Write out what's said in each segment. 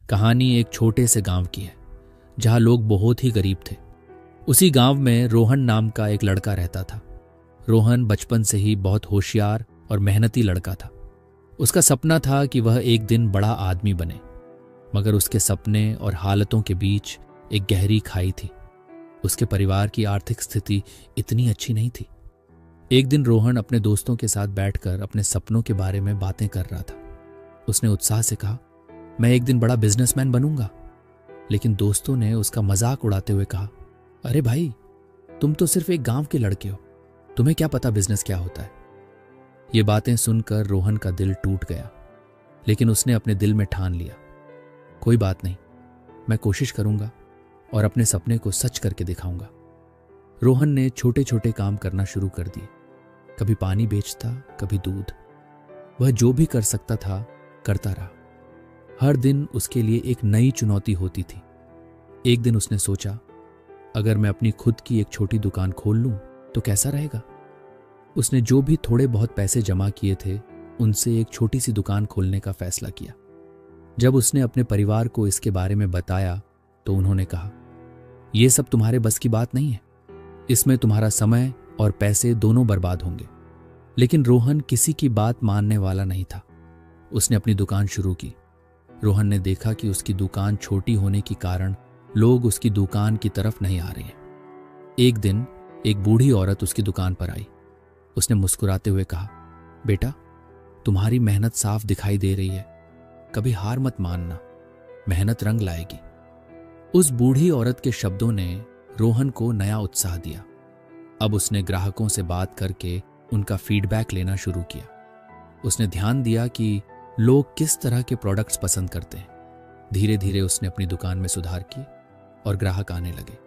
कहानी एक छोटे से गांव की है जहां लोग बहुत ही गरीब थे। उसी गांव में रोहन नाम का एक लड़का रहता था। रोहन बचपन से ही बहुत होशियार और मेहनती लड़का था। उसका सपना था कि वह एक दिन बड़ा आदमी बने, मगर उसके सपने और हालतों के बीच एक गहरी खाई थी। उसके परिवार की आर्थिक स्थिति इतनी अच्छी नहीं थी। एक दिन रोहन अपने दोस्तों के साथ बैठकर अपने सपनों के बारे में बातें कर रहा था। उसने उत्साह से कहा, मैं एक दिन बड़ा बिजनेसमैन बनूंगा। लेकिन दोस्तों ने उसका मजाक उड़ाते हुए कहा, अरे भाई, तुम तो सिर्फ एक गांव के लड़के हो, तुम्हें क्या पता बिजनेस क्या होता है। ये बातें सुनकर रोहन का दिल टूट गया, लेकिन उसने अपने दिल में ठान लिया, कोई बात नहीं, मैं कोशिश करूंगा और अपने सपने को सच करके दिखाऊंगा। रोहन ने छोटे छोटे काम करना शुरू कर दिए। कभी पानी बेचता, कभी दूध। वह जो भी कर सकता था करता रहा। हर दिन उसके लिए एक नई चुनौती होती थी। एक दिन उसने सोचा, अगर मैं अपनी खुद की एक छोटी दुकान खोल लूं तो कैसा रहेगा। उसने जो भी थोड़े बहुत पैसे जमा किए थे उनसे एक छोटी सी दुकान खोलने का फैसला किया। जब उसने अपने परिवार को इसके बारे में बताया तो उन्होंने कहा, यह सब तुम्हारे बस की बात नहीं है, इसमें तुम्हारा समय और पैसे दोनों बर्बाद होंगे। लेकिन रोहन किसी की बात मानने वाला नहीं था। उसने अपनी दुकान शुरू की। रोहन ने देखा कि उसकी दुकान छोटी होने के कारण लोग उसकी दुकान की तरफ नहीं आ रहे हैं। एक दिन एक बूढ़ी औरत उसकी दुकान पर आई। उसने मुस्कुराते हुए कहा, बेटा, तुम्हारी मेहनत साफ दिखाई दे रही है, कभी हार मत मानना, मेहनत रंग लाएगी। उस बूढ़ी औरत के शब्दों ने रोहन को नया उत्साह दिया। अब उसने ग्राहकों से बात करके उनका फीडबैक लेना शुरू किया। उसने ध्यान दिया कि लोग किस तरह के प्रोडक्ट्स पसंद करते हैं। धीरे धीरे उसने अपनी दुकान में सुधार की और ग्राहक आने लगे।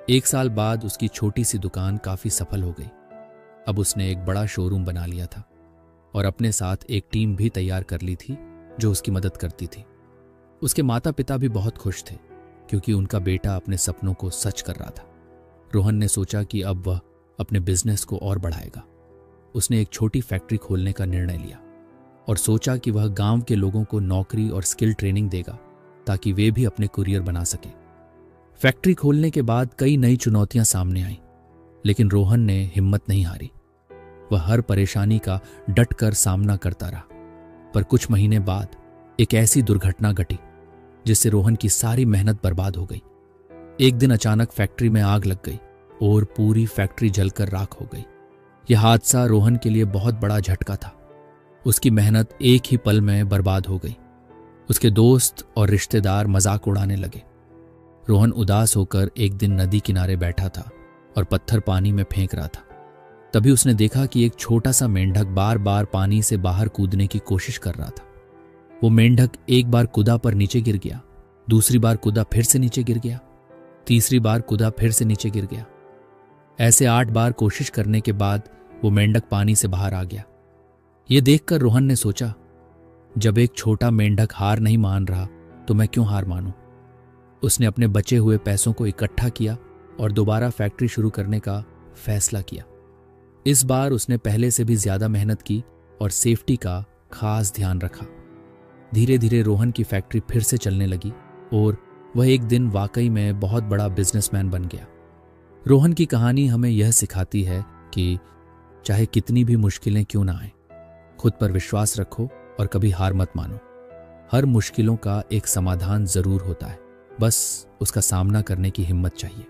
1 साल बाद उसकी छोटी सी दुकान काफी सफल हो गई। अब उसने एक बड़ा शोरूम बना लिया था और अपने साथ एक टीम भी तैयार कर ली थी जो उसकी मदद करती थी। उसके माता पिता भी बहुत खुश थे क्योंकि उनका बेटा अपने सपनों को सच कर रहा था। रोहन ने सोचा कि अब वह अपने बिजनेस को और बढ़ाएगा। उसने एक छोटी फैक्ट्री खोलने का निर्णय लिया और सोचा कि वह गांव के लोगों को नौकरी और स्किल ट्रेनिंग देगा ताकि वे भी अपने कुरियर बना सकें। फैक्ट्री खोलने के बाद कई नई चुनौतियां सामने आईं, लेकिन रोहन ने हिम्मत नहीं हारी। वह हर परेशानी का डटकर सामना करता रहा। पर कुछ महीने बाद एक ऐसी दुर्घटना घटी जिससे रोहन की सारी मेहनत बर्बाद हो गई। एक दिन अचानक फैक्ट्री में आग लग गई और पूरी फैक्ट्री जलकर राख हो गई। यह हादसा रोहन के लिए बहुत बड़ा झटका था। उसकी मेहनत एक ही पल में बर्बाद हो गई। उसके दोस्त और रिश्तेदार मजाक उड़ाने लगे। रोहन उदास होकर एक दिन नदी किनारे बैठा था और पत्थर पानी में फेंक रहा था। तभी उसने देखा कि एक छोटा सा मेंढक बार बार पानी से बाहर कूदने की कोशिश कर रहा था। वो मेंढक एक बार कूदा पर नीचे गिर गया, दूसरी बार कूदा फिर से नीचे गिर गया, तीसरी बार कूदा फिर से नीचे गिर गया। ऐसे 8 बार कोशिश करने के बाद वो मेंढक पानी से बाहर आ गया। ये देखकर रोहन ने सोचा, जब एक छोटा मेंढक हार नहीं मान रहा तो मैं क्यों हार मानूं। उसने अपने बचे हुए पैसों को इकट्ठा किया और दोबारा फैक्ट्री शुरू करने का फैसला किया। इस बार उसने पहले से भी ज्यादा मेहनत की और सेफ्टी का खास ध्यान रखा। धीरे धीरे रोहन की फैक्ट्री फिर से चलने लगी और वह एक दिन वाकई में बहुत बड़ा बिजनेसमैन बन गया। रोहन की कहानी हमें यह सिखाती है कि चाहे कितनी भी मुश्किलें क्यों ना आए, खुद पर विश्वास रखो और कभी हार मत मानो। हर मुश्किलों का एक समाधान जरूर होता है, बस उसका सामना करने की हिम्मत चाहिए।